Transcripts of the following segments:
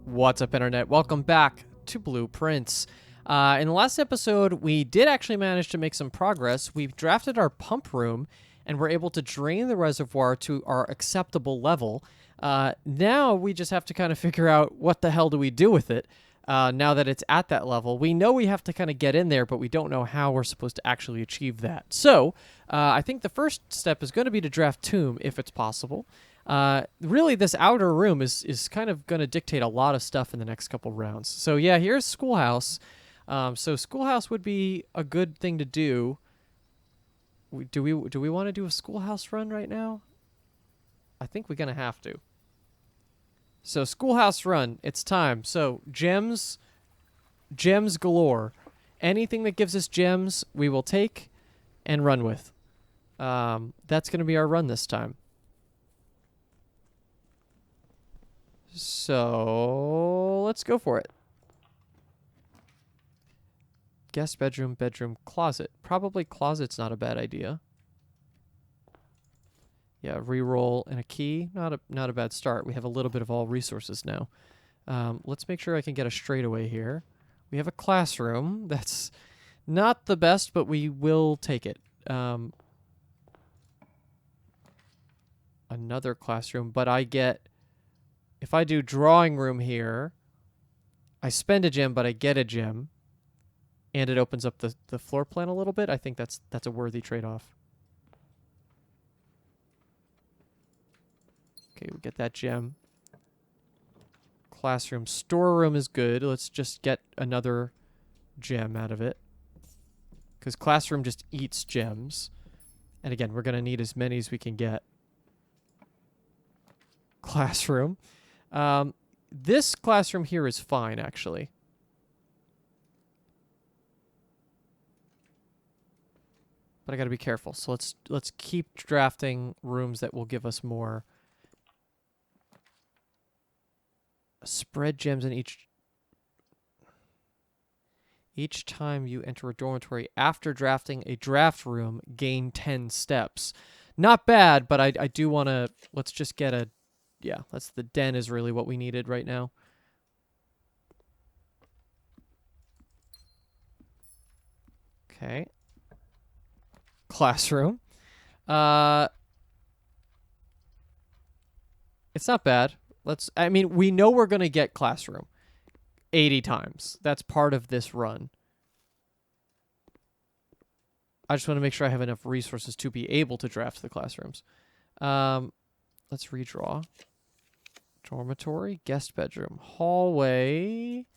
What's up, Internet? Welcome back to Blueprints. In the last episode, we did actually manage to make some progress. We've drafted our pump room, and we're able to drain the reservoir to our acceptable level. Now we just have to kind of figure out what the hell do we do with it now that it's at that level. We know we have to kind of get in there, but we don't know how we're supposed to actually achieve that. So I think the first step is going to be to draft Tomb, if it's possible. Really, this outer room is kind of going to dictate a lot of stuff in the next couple rounds. So yeah, here's Schoolhouse. So Schoolhouse would be a good thing to do. Do we want to do a Schoolhouse run right now? I think we're going to have to. So Schoolhouse run, it's time. So gems galore. Anything that gives us gems, we will take and run with. That's going to be our run this time. So let's go for it. Guest bedroom, closet. Probably closet's not a bad idea. Yeah, reroll and a key. Not a bad start. We have a little bit of all resources now. Let's make sure I can get a straightaway here. We have a classroom. That's not the best, but we will take it. Another classroom, but I get... If I do drawing room here, I spend a gem, but I get a gem, and it opens up the floor plan a little bit. I think that's a worthy trade-off. Okay, we get that gem. Classroom. Storeroom is good. Let's just get another gem out of it, because classroom just eats gems. And again, we're going to need as many as we can get. Classroom. This classroom here is fine, actually. But I got to be careful. So let's keep drafting rooms that will give us more. Spread gems in each time you enter a dormitory after drafting a draft room, gain 10 steps. Not bad, but I do want to... Let's just get a... Yeah, that's the den is really what we needed right now. Okay. Classroom. It's not bad. I mean, we know we're going to get classroom 80 times. That's part of this run. I just want to make sure I have enough resources to be able to draft the classrooms. Let's redraw. Dormitory, guest bedroom, hallway.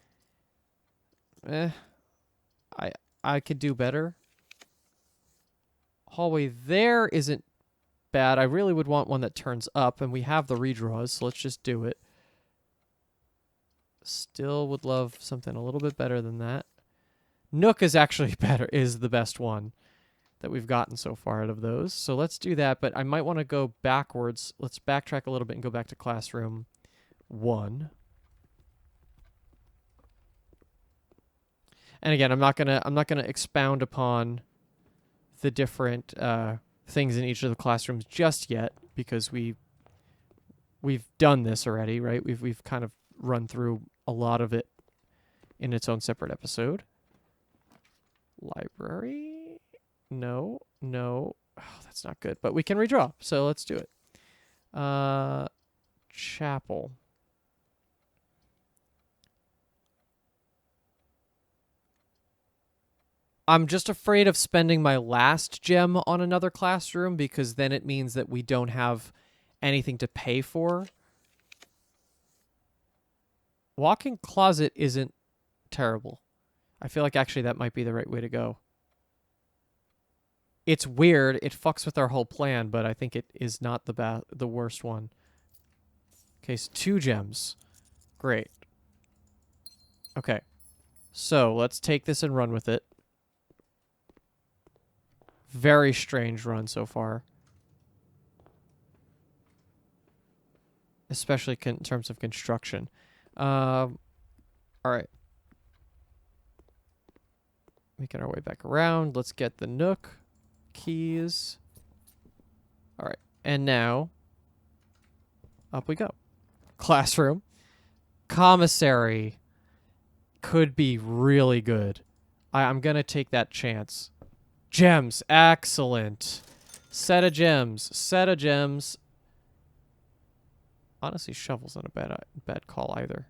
I could do better. Hallway there isn't bad. I really would want one that turns up, and we have the redraws, so let's just do it. Still would love something a little bit better than that. Nook is actually better, is the best one that we've gotten so far out of those. So let's do that, but I might want to go backwards. Let's backtrack a little bit and go back to classroom 1. And again, I'm not gonna expound upon the different things in each of the classrooms just yet, because we've done this already, right? We've kind of run through a lot of it in its own separate episode. Library. No. Oh, that's not good. But we can redraw, so let's do it. Chapel. I'm just afraid of spending my last gem on another classroom, because then it means that we don't have anything to pay for. Walk-in closet isn't terrible. I feel like actually that might be the right way to go. It's weird. It fucks with our whole plan, but I think it is not the worst one. Okay, so 2 gems. Great. Okay. So let's take this and run with it. Very strange run so far. Especially in terms of construction. All right. Making our way back around. Let's get the Nook. Keys. All right. And now, up we go. Classroom. Commissary could be really good. I'm going to take that chance. Gems. Excellent. Set of gems. Set of gems. Honestly, shovel's not a bad call either.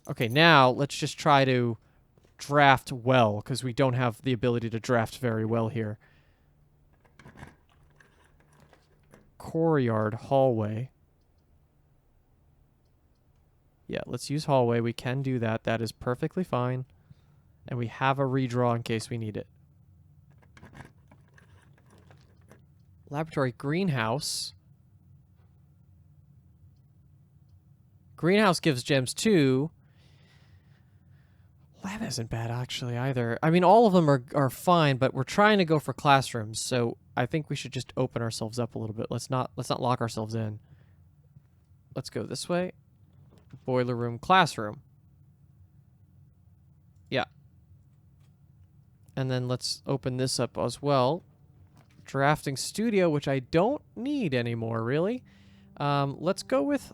Okay, now let's just try to draft well, because we don't have the ability to draft very well here. Courtyard, hallway. Yeah, let's use hallway. We can do that. That is perfectly fine. And we have a redraw in case we need it. Laboratory, greenhouse. Greenhouse gives gems too. Lab isn't bad actually either. I mean, all of them are fine, but we're trying to go for classrooms, so I think we should just open ourselves up a little bit. Let's not lock ourselves in. Let's go this way. Boiler room, classroom. Yeah. And then let's open this up as well. Drafting studio, which I don't need anymore, really. Let's go with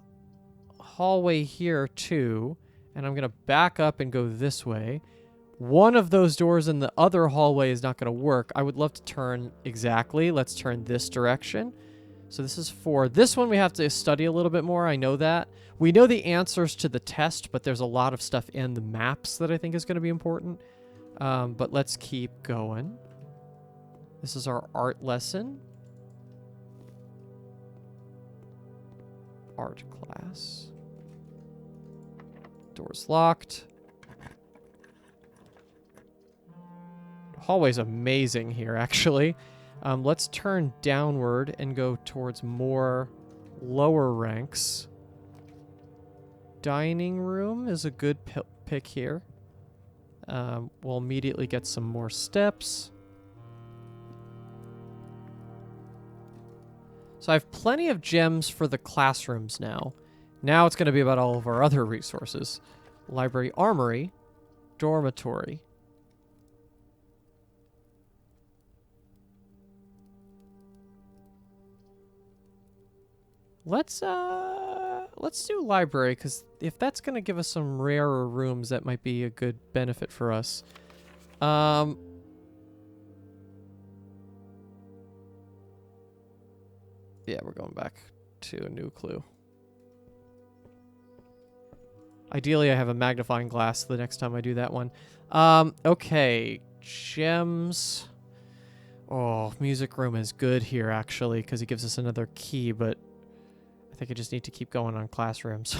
hallway here, too. And I'm going to back up and go this way. One of those doors in the other hallway is not going to work. I would love to turn exactly. Let's turn this direction. So this is 4. This one we have to study a little bit more. I know that. We know the answers to the test, but there's a lot of stuff in the maps that I think is going to be important. But let's keep going. This is our art lesson. Art class. Door's locked. Hallway's amazing here, actually. Let's turn downward and go towards more lower ranks. Dining room is a good pick here. We'll immediately get some more steps. So I have plenty of gems for the classrooms now. Now it's going to be about all of our other resources. Library, armory, dormitory. Let's do library, because if that's going to give us some rarer rooms, that might be a good benefit for us. Yeah, we're going back to a new clue. Ideally, I have a magnifying glass the next time I do that one. Okay, gems. Oh, music room is good here, actually, because it gives us another key, but I think I just need to keep going on classrooms.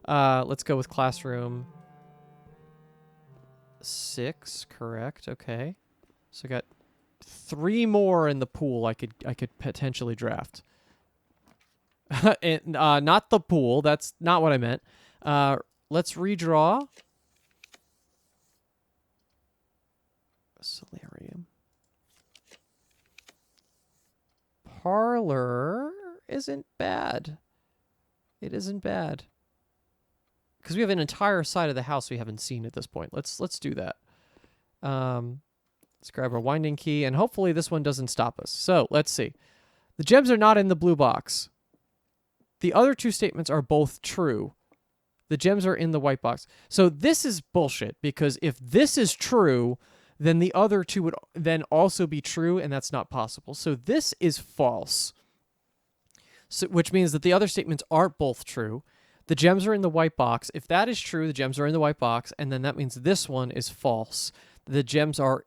Let's go with classroom 6, correct, okay. So I got 3 more in the pool I could potentially draft. And, not the pool, that's not what I meant. Let's redraw. Solarium. Parlor isn't bad. It isn't bad. Because we have an entire side of the house we haven't seen at this point. Let's do that. Let's grab our winding key, and hopefully this one doesn't stop us. So, let's see. The gems are not in the blue box. The other 2 statements are both true. The gems are in the white box. So this is bullshit, because if this is true, then the other 2 would then also be true, and that's not possible. So this is false, so, which means that the other statements aren't both true. The gems are in the white box. If that is true, the gems are in the white box, and then that means this one is false. The gems are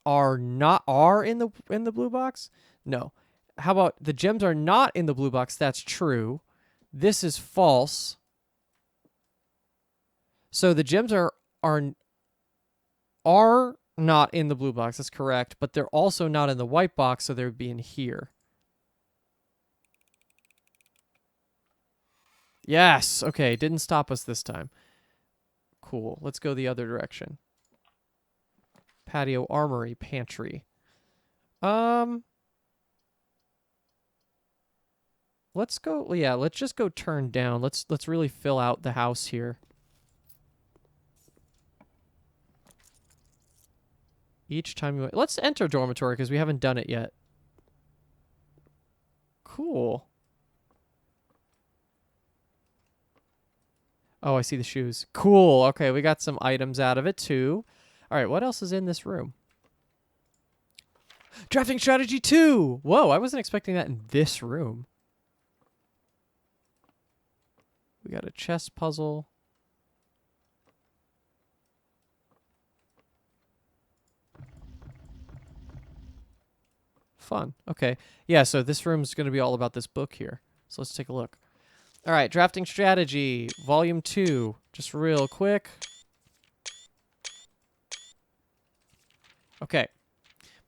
in the blue box? No. How about the gems are not in the blue box? That's true. This is false. So the gems are not in the blue box. That's correct, but they're also not in the white box, so they would be in here. Yes. Okay, didn't stop us this time. Cool. Let's go the other direction. Patio, armory, pantry. Let's go. Yeah, let's just go turn down. Let's really fill out the house here. Each time let's enter dormitory, because we haven't done it yet. Cool. Oh, I see the shoes. Cool. Okay, we got some items out of it too. All right, what else is in this room? Drafting strategy 2. Whoa, I wasn't expecting that in this room. We got a chess puzzle. Fun. Okay. Yeah, so this room's going to be all about this book here. So let's take a look. All right, Drafting Strategy, Volume 2. Just real quick. Okay.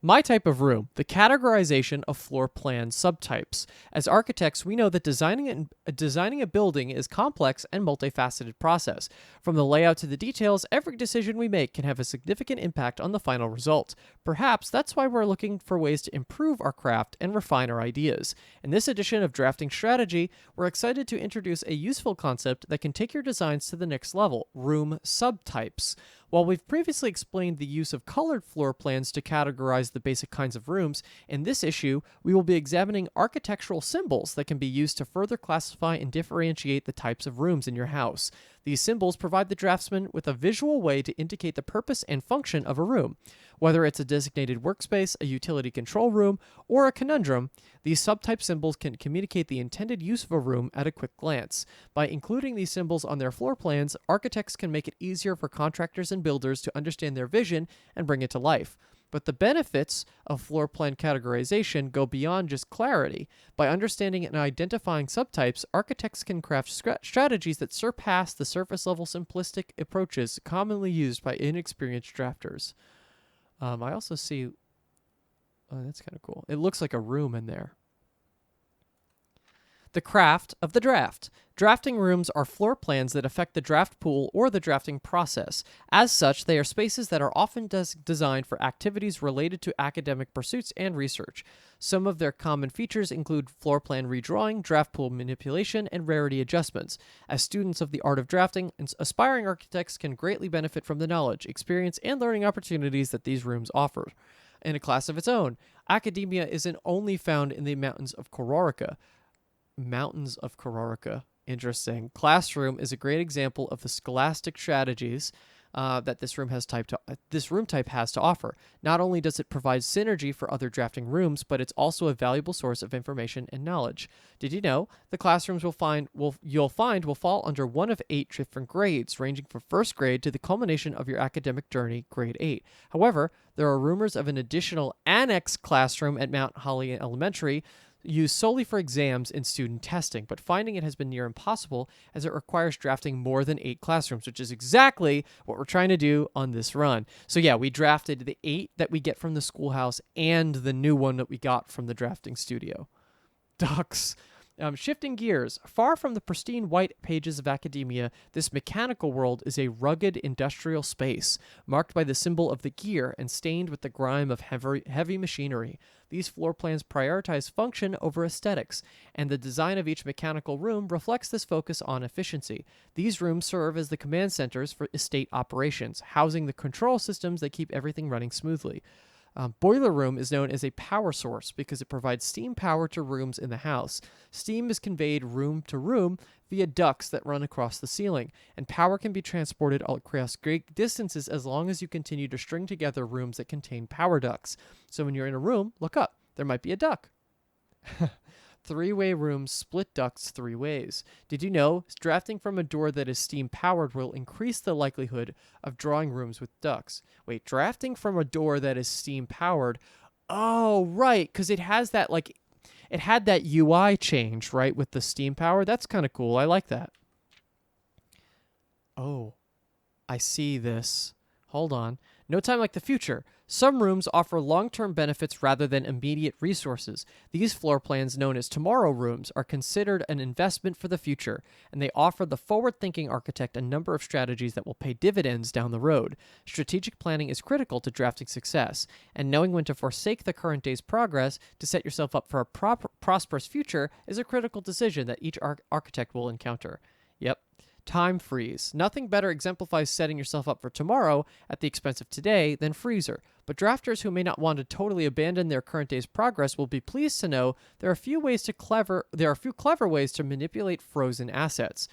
My type of room, the categorization of floor plan subtypes. As architects, we know that designing a building is complex and multifaceted process. From the layout to the details, every decision we make can have a significant impact on the final result. Perhaps that's why we're looking for ways to improve our craft and refine our ideas. In this edition of Drafting Strategy, we're excited to introduce a useful concept that can take your designs to the next level, room subtypes. While we've previously explained the use of colored floor plans to categorize the basic kinds of rooms, in this issue, we will be examining architectural symbols that can be used to further classify and differentiate the types of rooms in your house. These symbols provide the draftsman with a visual way to indicate the purpose and function of a room. Whether it's a designated workspace, a utility control room, or a conundrum, these subtype symbols can communicate the intended use of a room at a quick glance. By including these symbols on their floor plans, architects can make it easier for contractors and builders to understand their vision and bring it to life. But the benefits of floor plan categorization go beyond just clarity. By understanding and identifying subtypes, architects can craft strategies that surpass the surface-level simplistic approaches commonly used by inexperienced drafters. I also see... Oh, that's kind of cool. It looks like a room in there. The craft of the draft. Drafting rooms are floor plans that affect the draft pool or the drafting process. As such, they are spaces that are often designed for activities related to academic pursuits and research. Some of their common features include floor plan redrawing, draft pool manipulation, and rarity adjustments. As students of the art of drafting, aspiring architects can greatly benefit from the knowledge, experience, and learning opportunities that these rooms offer. In a class of its own, academia isn't only found in the mountains of Kororika. Mountains of Kororika. Interesting. Classroom is a great example of the scholastic strategies that this room type has to offer. Not only does it provide synergy for other drafting rooms, but it's also a valuable source of information and knowledge. Did you know the classrooms you'll find will fall under one of 8 different grades, ranging from first grade to the culmination of your academic journey, grade 8. However, there are rumors of an additional annex classroom at Mount Holly Elementary used solely for exams and student testing, but finding it has been near impossible as it requires drafting more than 8 classrooms, which is exactly what we're trying to do on this run. So yeah, we drafted the 8 that we get from the schoolhouse and the new one that we got from the drafting studio. Ducks. Shifting gears, far from the pristine white pages of academia, this mechanical world is a rugged industrial space, marked by the symbol of the gear and stained with the grime of heavy machinery. These floor plans prioritize function over aesthetics, and the design of each mechanical room reflects this focus on efficiency. These rooms serve as the command centers for estate operations, housing the control systems that keep everything running smoothly. Boiler room is known as a power source because it provides steam power to rooms in the house. Steam is conveyed room to room via ducts that run across the ceiling, and power can be transported across great distances as long as you continue to string together rooms that contain power ducts. So when you're in a room, look up. There might be a duct. 3-way rooms split ducts 3 ways. Did you know drafting from a door that is steam powered will increase the likelihood of drawing rooms with ducts? Wait, drafting from a door that is steam powered? Oh, right, because it has that it had that UI change, right, with the steam power. That's kind of cool. I like that. Oh, I see this. Hold on. No time like the future. Some rooms offer long-term benefits rather than immediate resources. These floor plans, known as tomorrow rooms, are considered an investment for the future, and they offer the forward-thinking architect a number of strategies that will pay dividends down the road. Strategic planning is critical to drafting success, and knowing when to forsake the current day's progress to set yourself up for a prosperous future is a critical decision that each architect will encounter. Yep. Time freeze. Nothing better exemplifies setting yourself up for tomorrow at the expense of today than Freezer. But drafters who may not want to totally abandon their current day's progress will be pleased to know there are a few clever ways to manipulate frozen assets.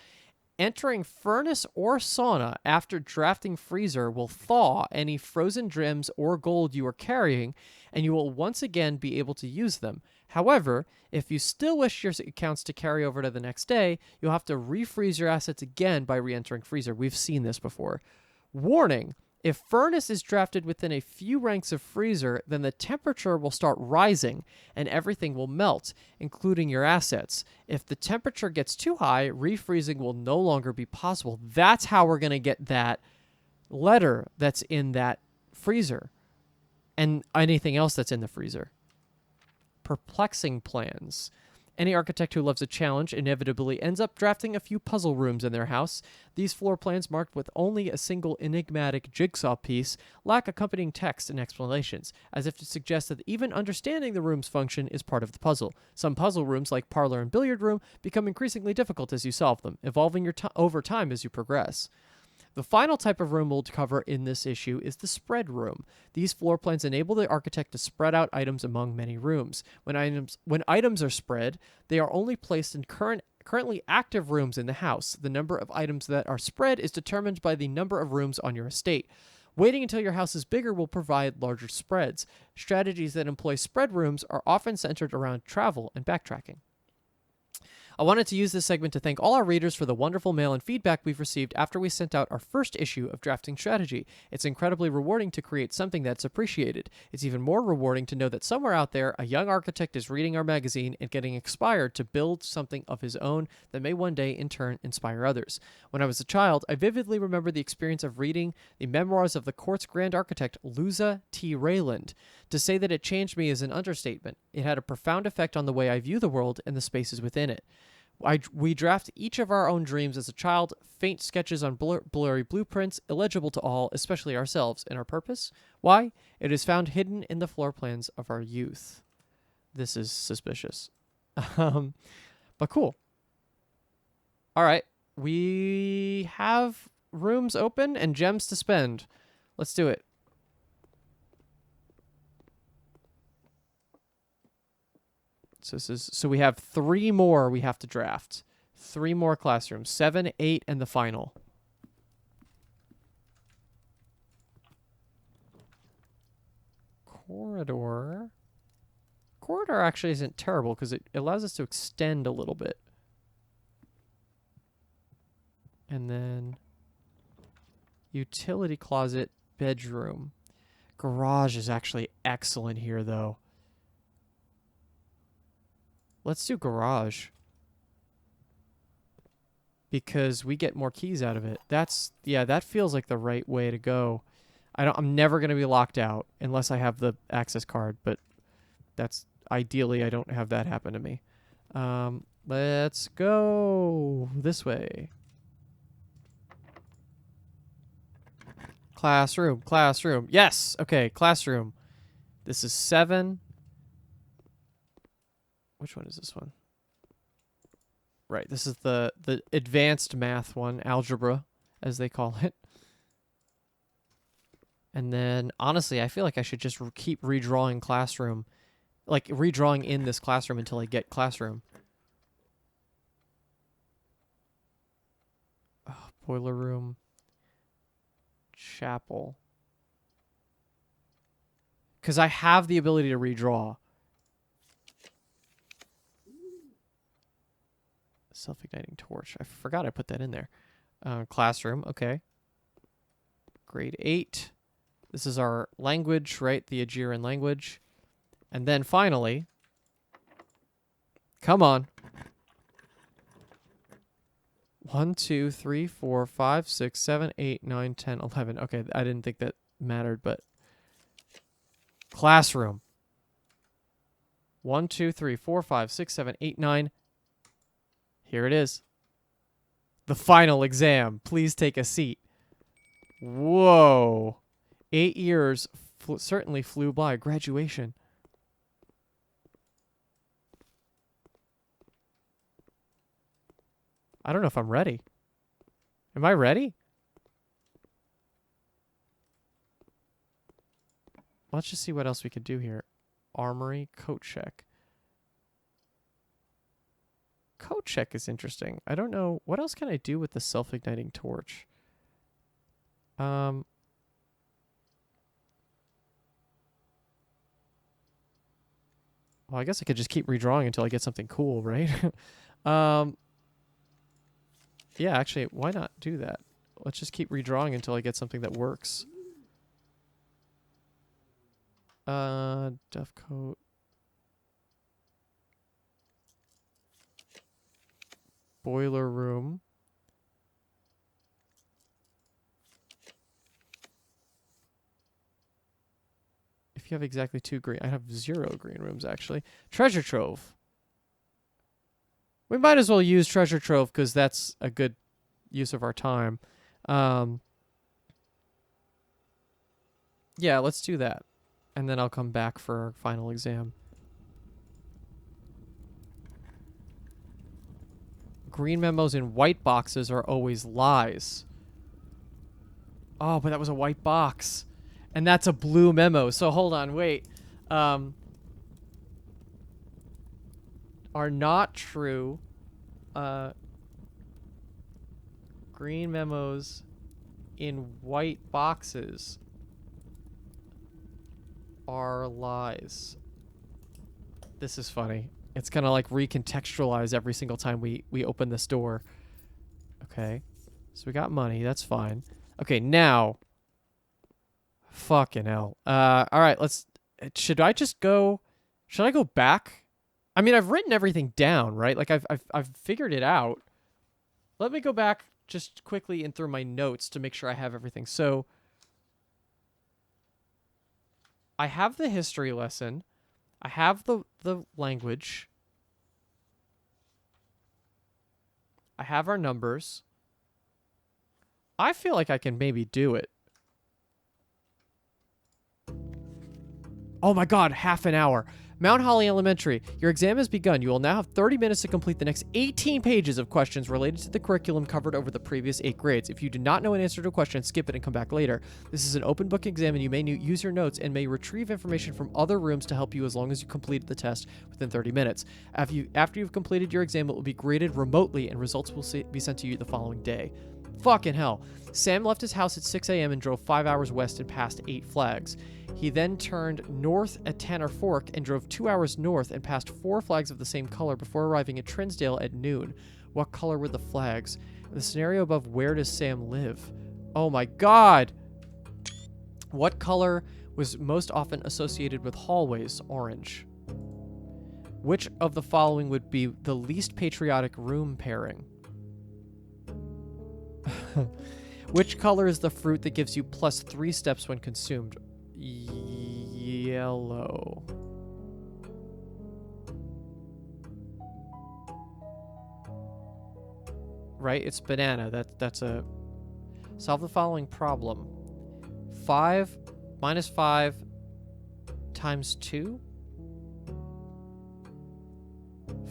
Entering furnace or sauna after drafting freezer will thaw any frozen gems or gold you are carrying, and you will once again be able to use them. However, if you still wish your accounts to carry over to the next day, you'll have to refreeze your assets again by re-entering freezer. We've seen this before. Warning: if furnace is drafted within a few ranks of freezer, then the temperature will start rising and everything will melt, including your assets. If the temperature gets too high, refreezing will no longer be possible. That's how we're going to get that letter that's in that freezer and anything else that's in the freezer. Perplexing plans. Any architect who loves a challenge inevitably ends up drafting a few puzzle rooms in their house. These floor plans, marked with only a single enigmatic jigsaw piece, lack accompanying text and explanations, as if to suggest that even understanding the room's function is part of the puzzle. Some puzzle rooms, like parlor and billiard room, become increasingly difficult as you solve them, evolving over time as you progress. The final type of room we'll cover in this issue is the spread room. These floor plans enable the architect to spread out items among many rooms. When items are spread, they are only placed in currently active rooms in the house. The number of items that are spread is determined by the number of rooms on your estate. Waiting until your house is bigger will provide larger spreads. Strategies that employ spread rooms are often centered around travel and backtracking. I wanted to use this segment to thank all our readers for the wonderful mail and feedback we've received after we sent out our first issue of Drafting Strategy. It's incredibly rewarding to create something that's appreciated. It's even more rewarding to know that somewhere out there, a young architect is reading our magazine and getting inspired to build something of his own that may one day, in turn, inspire others. When I was a child, I vividly remember the experience of reading the memoirs of the court's grand architect, Luza T. Rayland. To say that it changed me is an understatement. It had a profound effect on the way I view the world and the spaces within it. We draft each of our own dreams as a child, faint sketches on blurry blueprints, illegible to all, especially ourselves, and our purpose? Why? It is found hidden in the floor plans of our youth. This is suspicious. But cool. All right. We have rooms open and gems to spend. Let's do it. So we have 3 more we have to draft. 3 more classrooms. 7, 8, and the final. Corridor. Corridor actually isn't terrible because it allows us to extend a little bit. And then utility closet, bedroom. Garage is actually excellent here, though. Let's do garage. Because we get more keys out of it. That feels like the right way to go. I'm never going to be locked out unless I have the access card, but that's ideally I don't have that happen to me. Let's go this way. Classroom. Yes. Okay, classroom. This is 7. Which one is this one? Right, this is the advanced math one, algebra, as they call it. And then, honestly, I feel like I should just keep redrawing classroom. Like, redrawing in this classroom until I get classroom. Oh, boiler room. Chapel. Because I have the ability to redraw. Self-igniting torch. I forgot I put that in there. Classroom. Okay. Grade 8. This is our language, right? The Aegean language. And then finally, come on. 1, 2, 3, 4, 5, 6, 7, 8, 9, 10, 11. Okay, I didn't think that mattered, but classroom. 1, 2, 3, 4, 5, 6, 7, 8, 9. Here it is. The final exam. Please take a seat. Whoa. 8 years certainly flew by. Graduation. I don't know if I'm ready. Am I ready? Let's just see what else we could do here. Armory, coat check. Coat check is interesting. I don't know. What else can I do with the self-igniting torch? Well, I guess I could just keep redrawing until I get something cool, right? Yeah, actually, why not do that? Let's just keep redrawing until I get something that works. Duff coat. Boiler room. If you have exactly 2 green, I have 0 green rooms actually. Treasure trove. We might as well use treasure trove because that's a good use of our time. Yeah, let's do that. And then I'll come back for our final exam. Green memos in white boxes are always lies. Oh, but that was a white box. And that's a blue memo. So hold on, wait. Are not true. Green memos in white boxes are lies. This is funny. It's gonna like recontextualize every single time we open this door. Okay. So we got money. That's fine. Okay, now. Fucking hell. All right, let's... Should I just go... Should I go back? I mean, I've written everything down, right? Like, I've figured it out. Let me go back just quickly and through my notes to make sure I have everything. So, I have the history lesson. I have the language. I have our numbers. I feel like I can maybe do it. Oh my god, half an hour. Mount Holly Elementary, your exam has begun. You will now have 30 minutes to complete the next 18 pages of questions related to the curriculum covered over the previous 8 grades. If you do not know an answer to a question, skip it and come back later. This is an open book exam and you may use your notes and may retrieve information from other rooms to help you as long as you complete the test within 30 minutes. After you've completed your exam, it will be graded remotely and results will be sent to you the following day. Fucking hell. Sam left his house at 6 a.m. and drove 5 hours west and passed 8 flags. He then turned north at Tanner Fork and drove 2 hours north and passed 4 flags of the same color before arriving at Trinsdale at noon. What color were the flags? In the scenario above, where does Sam live? Oh my god! What color was most often associated with hallways? Orange. Which of the following would be the least patriotic room pairing? Which color is the fruit that gives you plus 3 steps when consumed? Yellow. Right? It's banana. That's a... Solve the following problem. 5 minus 5 times 2?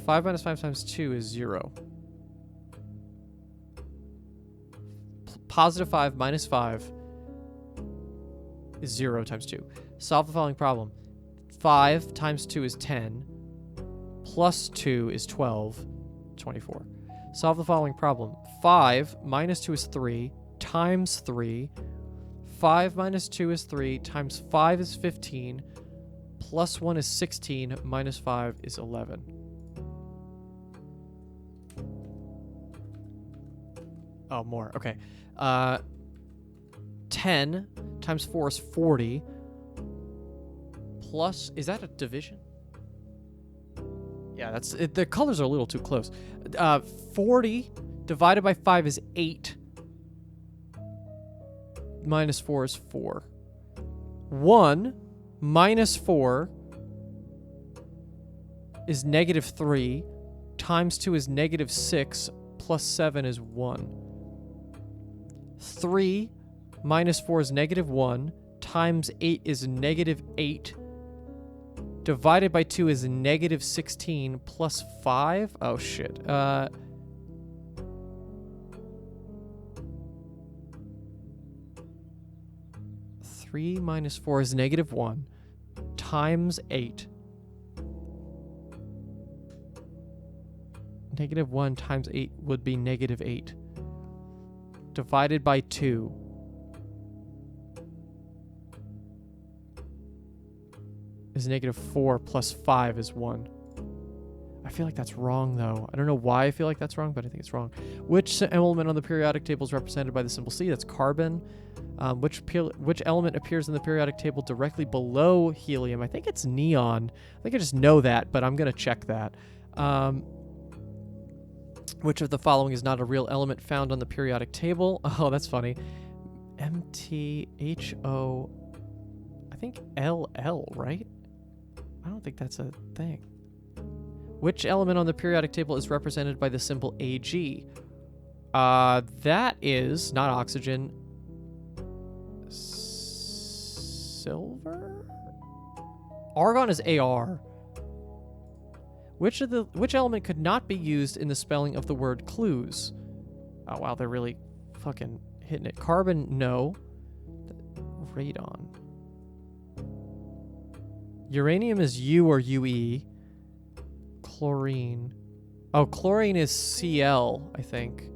5 minus 5 times 2 is 0. Positive 5 minus 5 is 0 times 2. Solve the following problem. 5 times 2 is 10. Plus 2 is 12. 24. Solve the following problem. 5 minus 2 is 3 times 3. 5 minus 2 is 3 times 5 is 15. Plus 1 is 16. Minus 5 is 11. Oh, more. Okay. 10 times 4 is 40. Plus, is that a division? Yeah, that's it. The colors are a little too close. 40 divided by 5 is 8. Minus 4 is 4. 1 minus 4 is negative 3. Times 2 is negative 6. Plus 7 is 1. 3 minus 4 is negative 1. Times 8 is negative 8. Divided by 2 is negative 16. Plus 5? Oh, shit. 3 3 minus 4 is negative 1 times 8. Negative 1 times 8 would be negative 8. Divided by 2. Is negative 4 plus 5 is 1. I feel like that's wrong, though. I don't know why I feel like that's wrong, but I think it's wrong. Which element on the periodic table is represented by the symbol C? That's carbon. Which element appears in the periodic table directly below helium? I think it's neon. I think I just know that, but I'm going to check that. Which of the following is not a real element found on the periodic table? Oh, that's funny. MTHO. I think LL, right? I don't think that's a thing. Which element on the periodic table is represented by the symbol Ag? That is not oxygen. Silver? Argon is AR. Which element could not be used in the spelling of the word clues? Oh wow, they're really fucking hitting it. Carbon, no. Radon. Uranium is U or UE. Chlorine. Oh, chlorine is Cl, I think.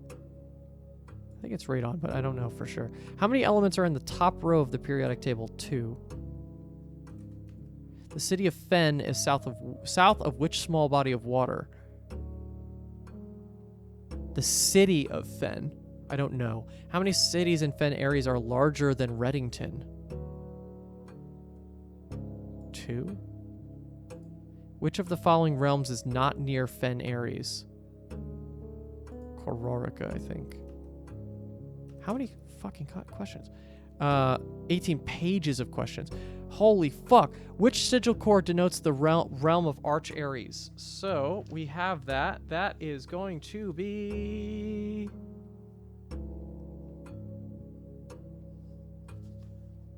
I think it's radon, but I don't know for sure. How many elements are in the top row of the periodic table? 2. The city of Fen is south of which small body of water? The city of Fen. I don't know. How many cities in Fen Aries are larger than Reddington? 2. Which of the following realms is not near Fen Aries? Kororica, I think. How many fucking questions? 18 pages of questions. Holy fuck. Which sigil core denotes the realm of Arch Aries? So, we have that. That is going to be...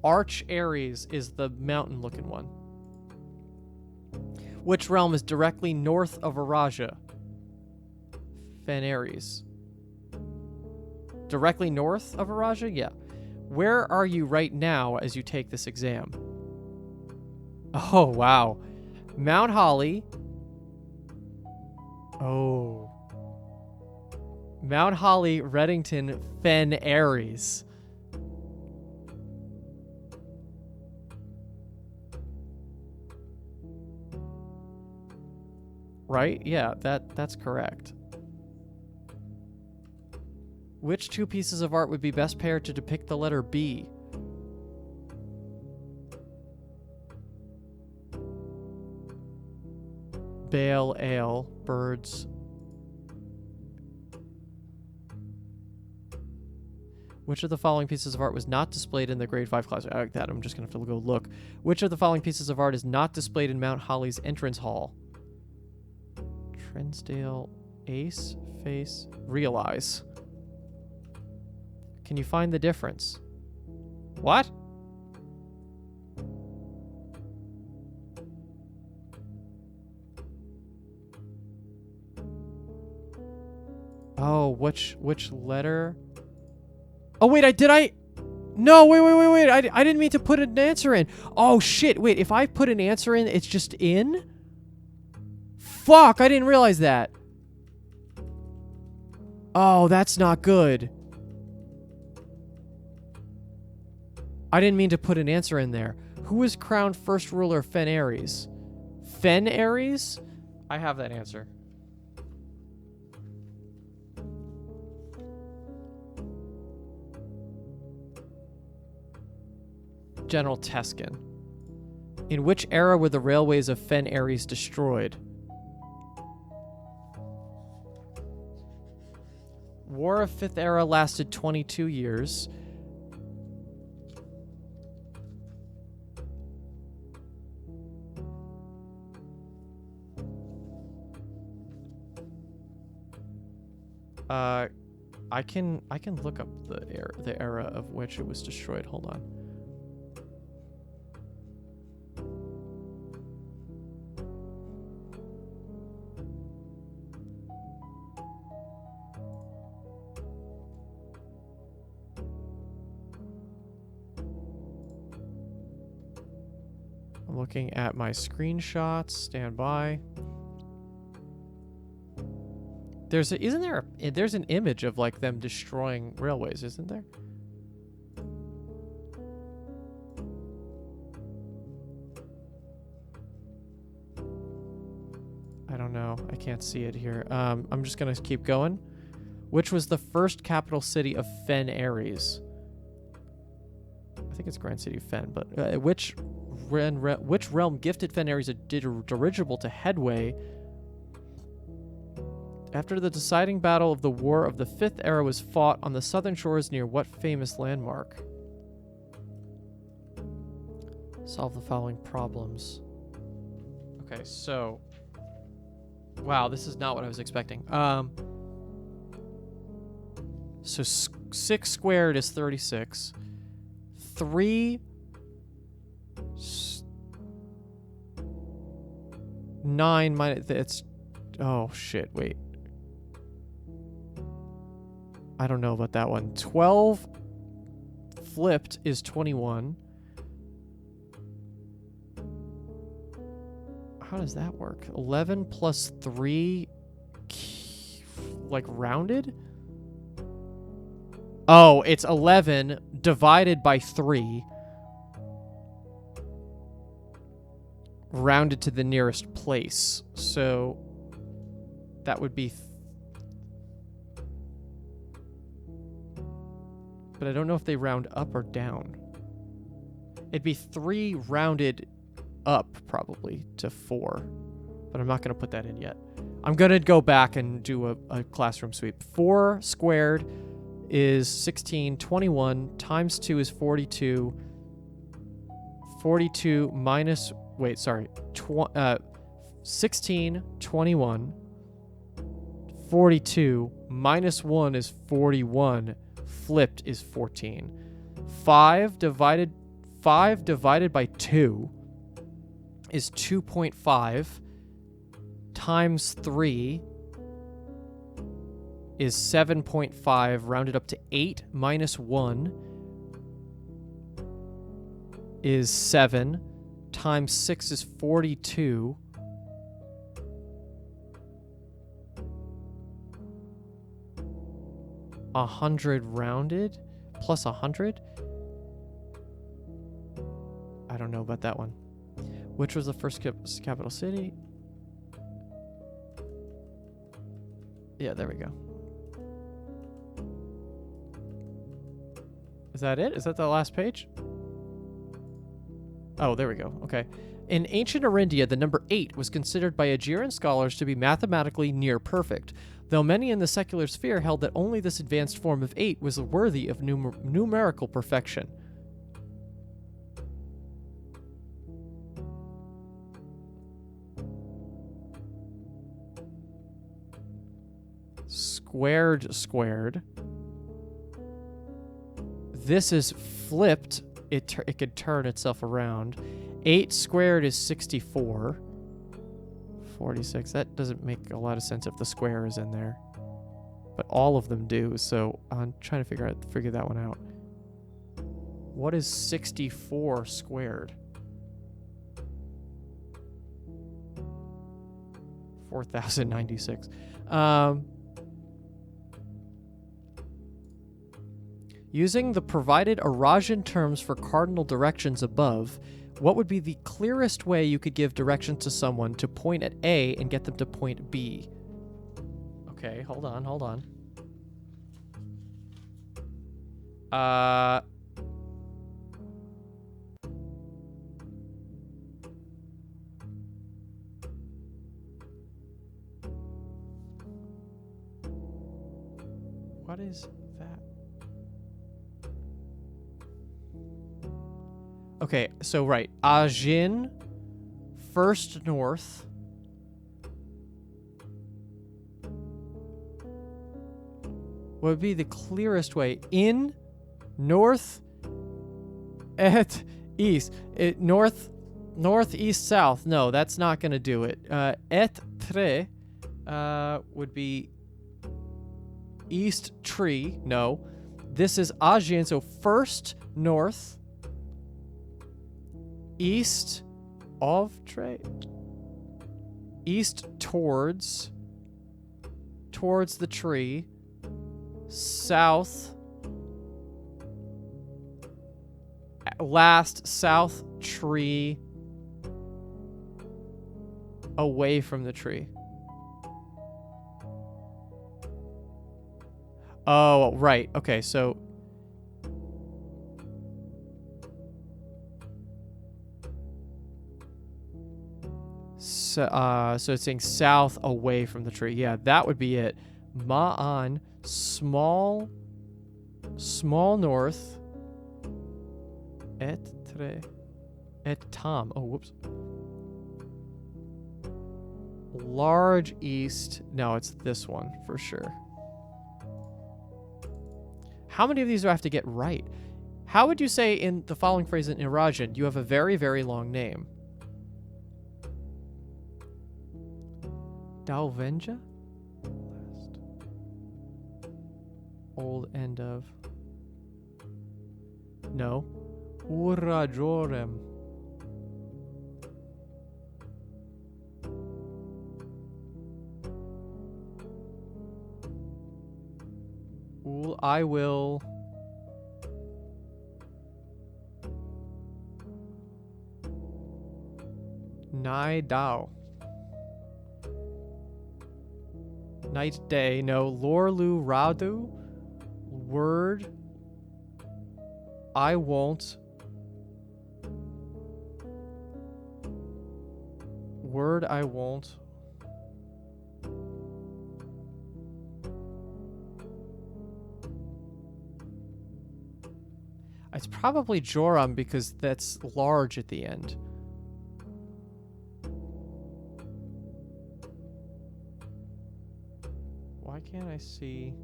Arch Aries is the mountain-looking one. Which realm is directly north of Araja? Fen Aries. Directly north of Araja? Yeah. Where are you right now as you take this exam? Oh, wow. Mount Holly. Oh. Mount Holly, Reddington, Fen Aries. Right? Yeah, that's correct. Which 2 pieces of art would be best paired to depict the letter B? Bale, ale, birds. Which of the following pieces of art was not displayed in the grade 5 class? I like that. I'm just going to have to go look. Which of the following pieces of art is not displayed in Mount Holly's entrance hall? Trinsdale, Ace, Face, Realize. Can you find the difference? What? Oh, which letter? Oh, wait, No, wait. I didn't mean to put an answer in. Oh, shit. Wait, if I put an answer in, it's just in? Fuck, I didn't realize that. Oh, that's not good. I didn't mean to put an answer in there. Who was crowned first ruler of Fen Aries? Fen Aries? I have that answer. General Teskin. In which era were the railways of Fen Aries destroyed? War of Fifth Era lasted 22 years. I can look up the era of which it was destroyed. Hold on. looking at my screenshots. Stand by. There's an image of like them destroying railways, isn't there? I don't know. I can't see it here. I'm just gonna keep going. Which was the first capital city of Fen Ares? I think it's Grand City of Fen, but which realm gifted Fen Ares a dirigible to Headway after the deciding battle of the War of the Fifth Era was fought on the southern shores near what famous landmark? Solve the following problems. Okay, so... Wow, this is not what I was expecting. So 6 squared is 36. 3... 9 minus... It's... Oh, shit, wait. I don't know about that one. 12 flipped is 21. How does that work? 11 plus 3, like rounded? Oh, it's 11 divided by 3. Rounded to the nearest place. So that would be... But I don't know if they round up or down. It'd be 3 rounded up, probably, to 4. But I'm not going to put that in yet. I'm going to go back and do a classroom sweep. 4 squared is 16. 21 times 2 is 42. 42 minus... Wait, sorry. 16, 21. 42 minus 1 is 41. Flipped is 14. 5 divided by 2 is 2.5 times 3 is 7.5 rounded up to 8 minus 1 is 7 times 6 is 42. 100 rounded plus 100? I don't know about that one. Which was the first capital city? Yeah, there we go. Is that it? Is that the last page? Oh, there we go. Okay. In ancient Arindia, the number 8 was considered by Aegean scholars to be mathematically near perfect, though many in the secular sphere held that only this advanced form of 8 was worthy of numerical perfection. Squared. This is flipped. It could turn itself around. 8 squared is 64. 46. That doesn't make a lot of sense if the square is in there. But all of them do, so I'm trying to figure that one out. What is 64 squared? 4,096. Using the provided Eurasian terms for cardinal directions above, what would be the clearest way you could give directions to someone to point at A and get them to point B? Okay, hold on. What is that? Okay, so right. Agen, first north. What would be the clearest way? In, north, et, east. North, east, south. No, that's not going to do it. Et, tre, would be east, tree. No. This is Agen, so first, north. East, of tree. East towards the tree. South. Last south tree. Away from the tree. Oh, right. Okay, so so it's saying south away from the tree. Yeah, that would be it. Ma'an, small north. Et tam. Oh, whoops. Large east. No, it's this one for sure. How many of these do I have to get right? How would you say in the following phrase in Irajan, you have a very, very long name? Dalvenja? Last. Old end of. No. Urajorem. I will. Nai Dao. Night day. No. Lorlu Radu. Word. I won't. Word I won't. It's probably Joram because that's large at the end. Why can't I see?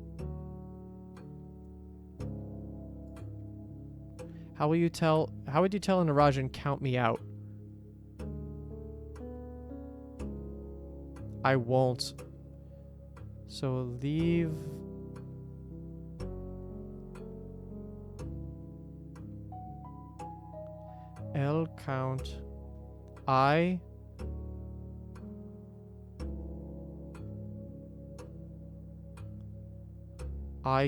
How would you tell in Irajan, count me out? I won't. So leave. L count. I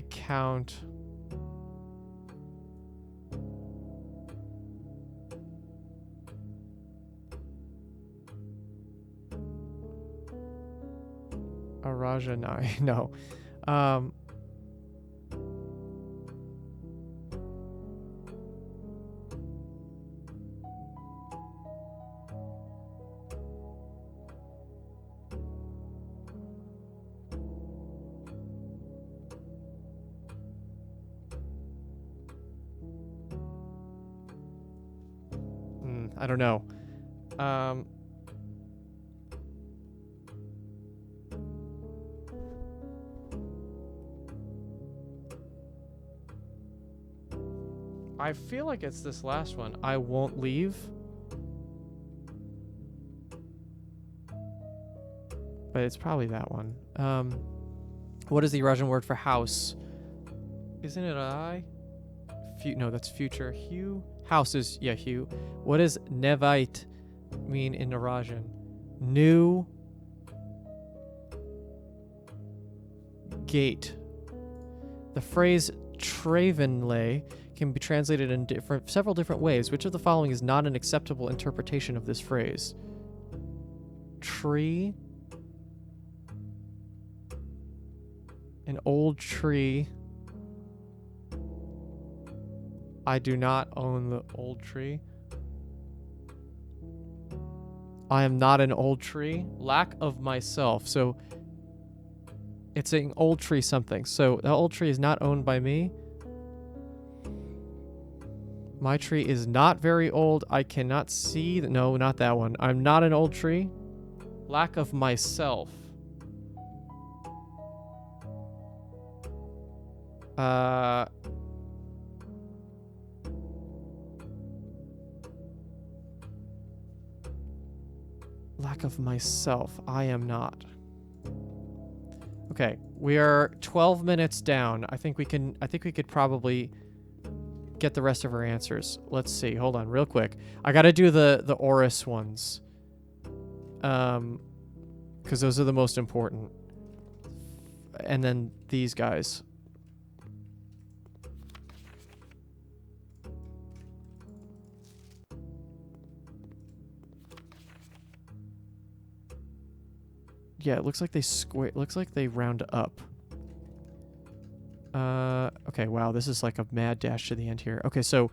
count. Arajanai. No. I don't know. I feel like it's this last one. I won't leave. But it's probably that one. What is the Russian word for house? Isn't it I? No, that's future. Hue? House is, yeah, hue. What does nevite mean in Narajan? New gate. The phrase Travenlay can be translated in several different ways. Which of the following is not an acceptable interpretation of this phrase? Tree. An old tree. I do not own the old tree. I am not an old tree. Lack of myself. So it's an old tree something. So the old tree is not owned by me. My tree is not very old. I cannot see. No, not that one. I'm not an old tree. Lack of myself. Lack of myself. I am not. Okay, we are 12 minutes down. I think we could probably get the rest of our answers. Let's see. Hold on real quick. I got to do the Oris ones. Because those are the most important. And then these guys. Yeah, it looks like they square. Looks like they round up. Okay, wow, this is like a mad dash to the end here. Okay, so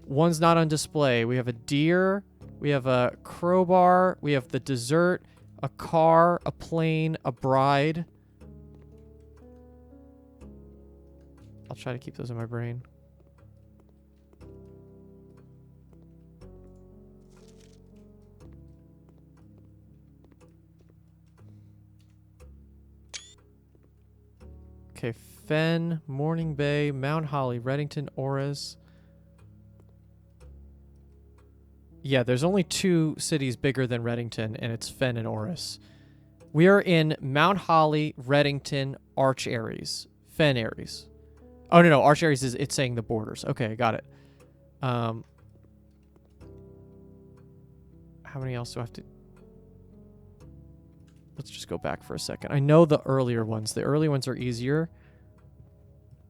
one's not on display. We have a deer, we have a crowbar, we have the dessert, a car, a plane, a bride. I'll try to keep those in my brain. Okay, Fen, Morning Bay, Mount Holly, Reddington, Oris. Yeah, there's only 2 cities bigger than Reddington, and it's Fen and Oris. We are in Mount Holly, Reddington, Arch Aries. Fen Aries. Oh, no, Arch Aries is, it's saying the borders. Okay, got it. How many else do I have to... Let's just go back for a second. I know the earlier ones. The early ones are easier.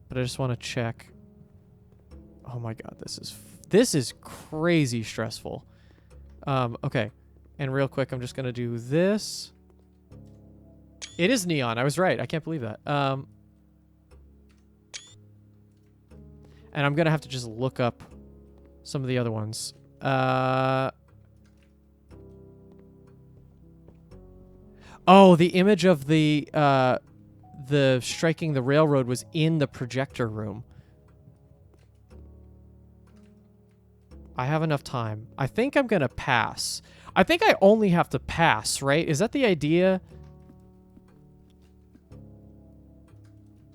But I just want to check. Oh my god, this is crazy stressful. Okay. And real quick, I'm just going to do this. It is neon. I was right. I can't believe that. And I'm going to have to just look up some of the other ones. Oh, the image of the striking the railroad was in the projector room. I have enough time. I think I'm going to pass. I think I only have to pass, right? Is that the idea?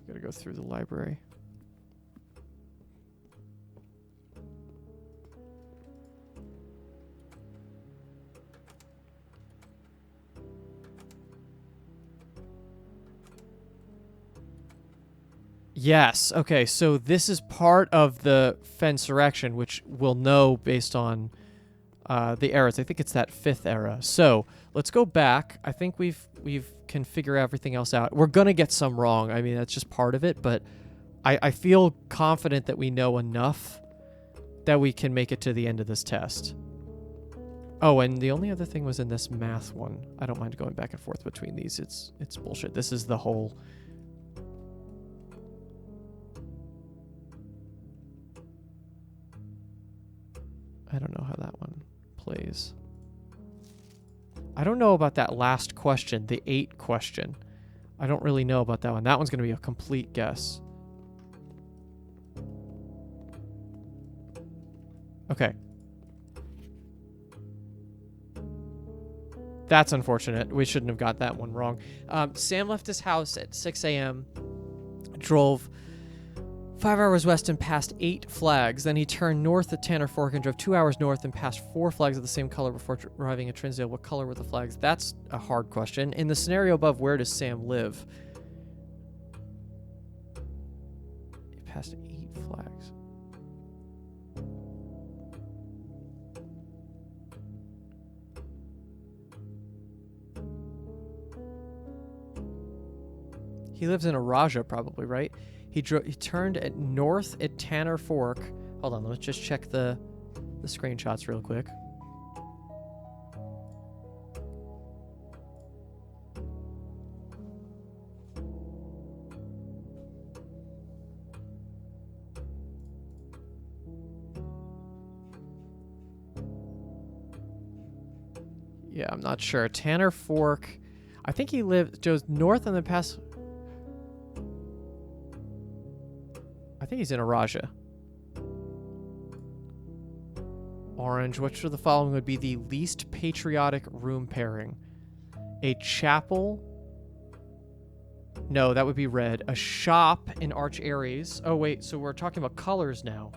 Gotta go through the library. Yes. Okay. So this is part of the Fensurrection, which we'll know based on the eras. I think it's that 5th era. So let's go back. I think we've can figure everything else out. We're gonna get some wrong. I mean, that's just part of it. But I feel confident that we know enough that we can make it to the end of this test. Oh, and the only other thing was in this math one. I don't mind going back and forth between these. It's bullshit. This is the whole. I don't know how that one plays. I don't know about that last question, the 8 question. I don't really know about that one. That one's going to be a complete guess. Okay. That's unfortunate. We shouldn't have got that one wrong. Sam left his house at 6 a.m., drove 5 hours west and passed 8 flags. Then he turned north at Tanner Fork and drove 2 hours north and passed 4 flags of the same color before arriving at Trinsdale. What color were the flags? That's a hard question. In the scenario above, where does Sam live? He passed 8 flags. He lives in Araja, probably, right? He turned at north at Tanner Fork. Hold on, let's just check the screenshots real quick. Yeah, I'm not sure. Tanner Fork. I think he goes north and then past. I think he's in Araja. Orange. Which of the following would be the least patriotic room pairing? A chapel. No, that would be red. A shop in Arch Aries. Oh, wait. So we're talking about colors now.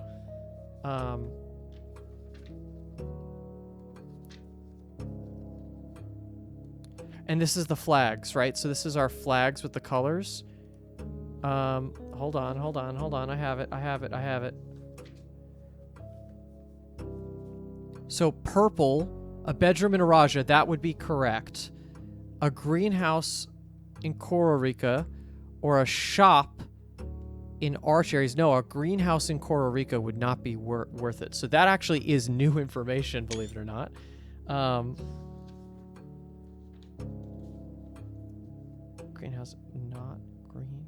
And this is the flags, right? So this is our flags with the colors. Hold on. I have it. So purple, a bedroom in Araja, that would be correct. A greenhouse in Kororika, or a shop in Arch Aries. No, a greenhouse in Kororika would not be worth it. So that actually is new information, believe it or not. Greenhouse, not green.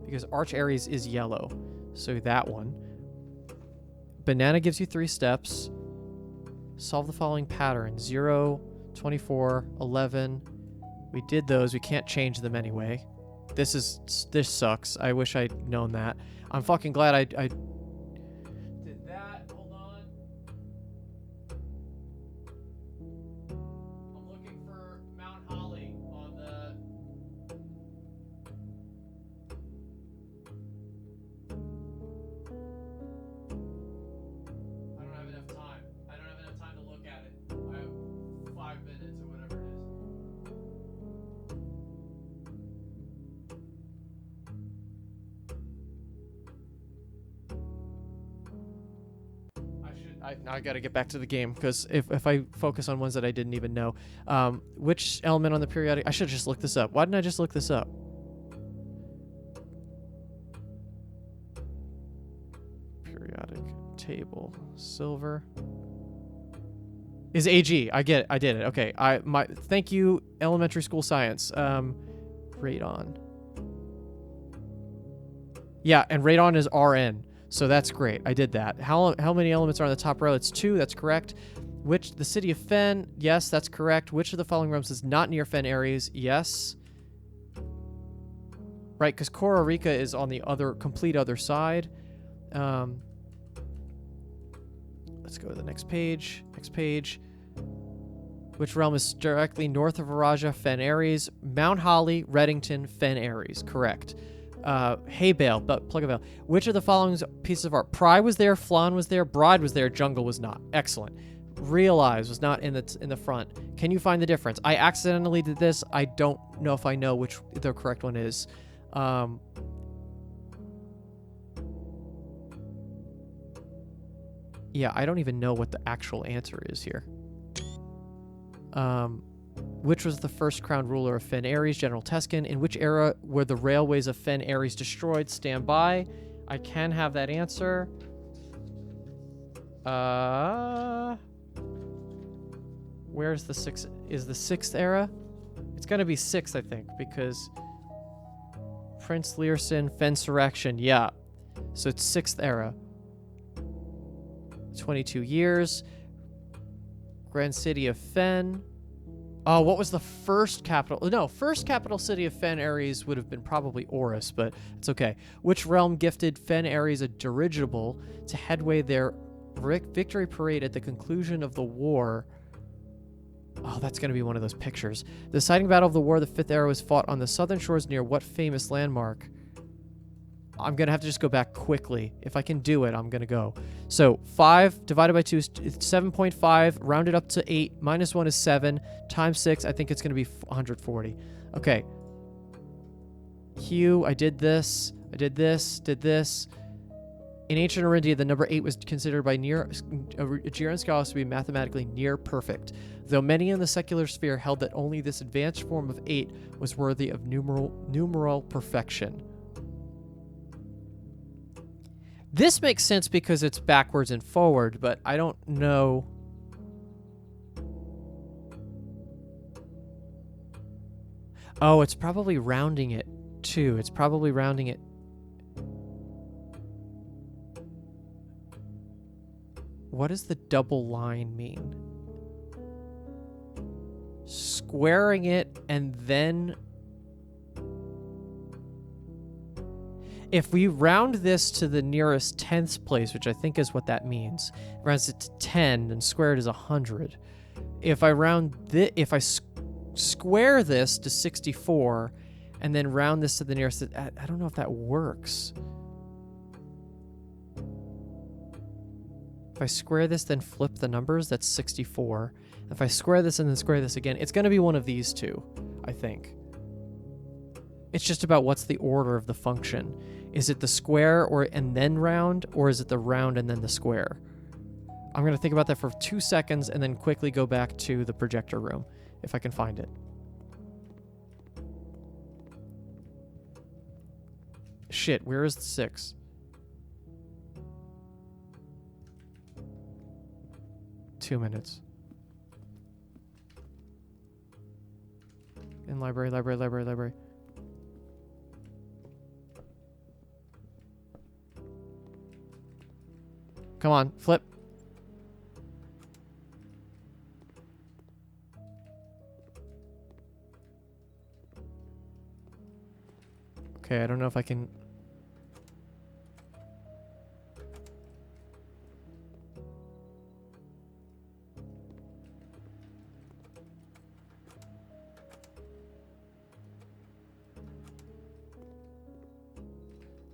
Because Arch Aries is yellow. So that one. Banana gives you 3 steps. Solve the following pattern. 0, 24, 11. We did those. We can't change them anyway. This sucks. I wish I'd known that. I'm fucking glad I did that. Hold on. I'm looking for Mount Holly on the... I don't have enough time. I don't have enough time to look at it. I have 5 minutes or whatever it is. Now I gotta get back to the game, because if I focus on ones that I didn't even know. Which element on the periodic... I should just look this up. Why didn't I just look this up? Periodic table. Silver. Is AG. I get it. I did it. Okay. Thank you, elementary school science. Radon. Yeah, and radon is RN. So that's great. I did that. How many elements are on the top row? It's 2. That's correct. The city of Fen? Yes, that's correct. Which of the following realms is not near Fen Aries? Yes. Right, because Kororika is on the complete other side. Let's go to the next page. Next page. Which realm is directly north of Araja? Fen Aries. Mount Holly, Reddington, Fen Aries. Correct. Hay bale, but plug a veil. Which of the following pieces of art? Pry was there, Flan was there, Bride was there, Jungle was not. Excellent. Realize was not in the front. Can you find the difference? I accidentally did this. I don't know if I know which the correct one is. Yeah, I don't even know what the actual answer is here. Which was the first crowned ruler of Fen Aries? General Teskin. In which era were the railways of Fen Aries destroyed? Stand by. I can have that answer. Where's the 6th? Is the 6th era? It's gonna be 6th, I think, because Prince Learson, Fensurrection. Yeah. So it's 6th era. 22 years. Grand City of Fen. Oh, what was the first capital? No, first capital city of Fen Aries would have been probably Oris, but it's okay. Which realm gifted Fen Aries a dirigible to headway their victory parade at the conclusion of the war? Oh, that's going to be one of those pictures. The deciding battle of the war, the 5th era, was fought on the southern shores near what famous landmark? I'm going to have to just go back quickly. If I can do it, I'm going to go. So 5 divided by 2 is 7.5. Rounded up to 8. Minus 1 is 7. Times 6, I think it's going to be 140. Okay. Q, I did this. I did this. Did this. In ancient Arindia, the number 8 was considered by Aegean scholars to be mathematically near perfect, though many in the secular sphere held that only this advanced form of 8 was worthy of numeral perfection. This makes sense because it's backwards and forward, but I don't know. Oh, it's probably rounding it, too. It's probably rounding it. What does the double line mean? Squaring it and then... If we round this to the nearest 10th place, which I think is what that means, rounds it to 10, and square it is 100. If I square this to 64, and then round this to the nearest, I don't know if that works. If I square this, then flip the numbers, that's 64. If I square this and then square this again, it's going to be one of these two, I think. It's just about what's the order of the function. Is it the square and then round, or is it the round and then the square? I'm going to think about that for 2 seconds and then quickly go back to the projector room, if I can find it. Shit, where is the 6? Two minutes. In library. Come on, flip. Okay, I don't know if I can...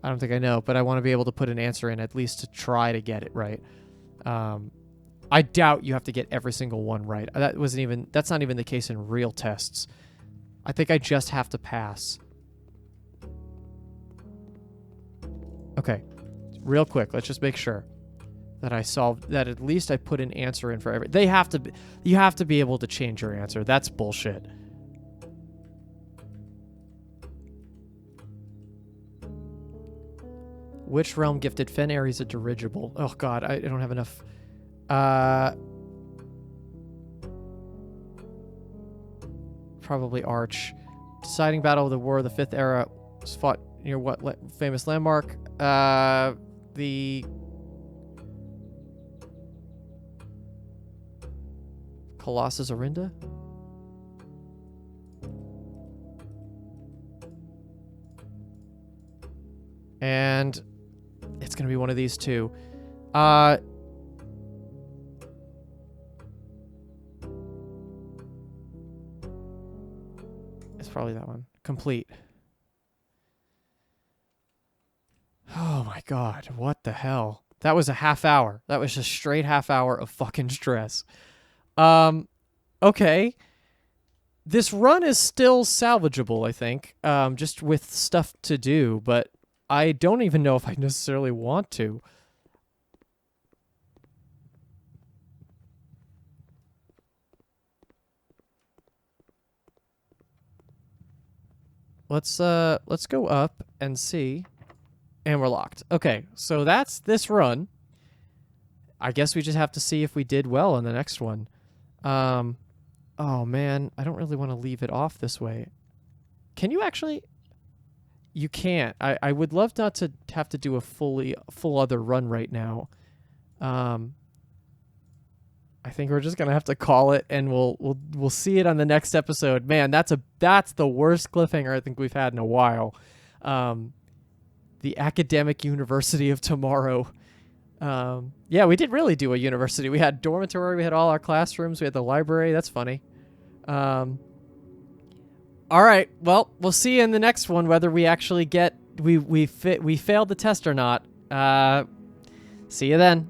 I don't think I know, but I want to be able to put an answer in at least to try to get it right. I doubt you have to get every single one right. That's not even the case in real tests. I think I just have to pass. Okay, real quick, let's just make sure that I solved that. At least I put an answer in for every. You have to be able to change your answer. That's bullshit. Which realm gifted Fen Ares a dirigible? Oh god, I don't have enough. Probably Arch. Deciding battle of the War of the Fifth Era was fought near what famous landmark? The Colossus Orinda? And it's going to be one of these two. It's probably that one. Complete. Oh my god, what the hell? That was a half hour. That was just straight half hour of fucking stress. Okay. This run is still salvageable, I think, just with stuff to do, but I don't even know if I necessarily want to. Let's go up and see. And we're locked. Okay, so that's this run. I guess we just have to see if we did well in the next one. Oh man, I don't really want to leave it off this way. Can you actually? You can't. I would love not to have to do a full other run right now. I think we're just gonna have to call it, and we'll see it on the next episode. Man, that's the worst cliffhanger I think we've had in a while. The academic university of tomorrow. Yeah, we did really do a university. We had dormitory, we had all our classrooms, we had the library. That's funny. All right. Well, we'll see in the next one whether we actually get we failed the test or not. See you then.